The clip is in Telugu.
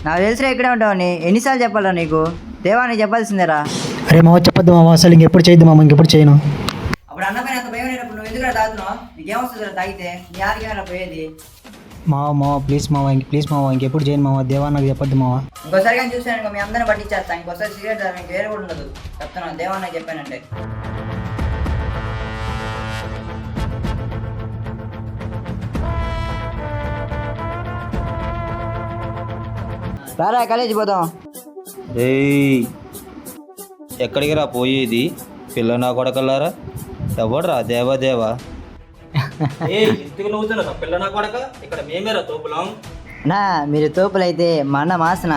నాకు తెలిసినా ఇక్కడే ఉంటావని ఎన్నిసార్లు చెప్పాలా నీకు? దేవా నీకు చెప్పాల్సిందేరా. అరే మావ చెప్పొద్దు మావ, అసలు ఇంకెప్పుడు చేయొద్దు మామ, ఇంకెప్పుడు చేయను. అప్పుడు అన్నపైన అంత భయం లేనప్పుడు నువ్వు ఎందుకు తాగుతున్నావు? నీకేమొస్తుంది తాగితే? నీ ఆరికేమైనా పోయేది? మావ ప్లీజ్ మావ ఇంకెప్పుడు చేయను మావ, దేవా నాకు చెప్పొద్దు మావ. ఇంకోసారి కానీ చూసాను మీ అందరిని పట్టించేస్తా. ఇంకోసారి సిగరెట్ తాగు, నీకు వేరే కూడా ఉండదు. చెప్తున్నాను, దేవా నాకు చెప్పానంటే. రారా కాలేజీ పోదాం. రేయ్ ఎక్కడికి రా పోయేది? పిల్ల నా కొడకల్లారా, ఎవడరా దేవా దేవా? ఎందుకు నవ్వుతున్నా పిల్ల నా కొడక? ఇక్కడ మేమేరా తోపులం. నా మీరు తోపులైతే మా అన్న మాసన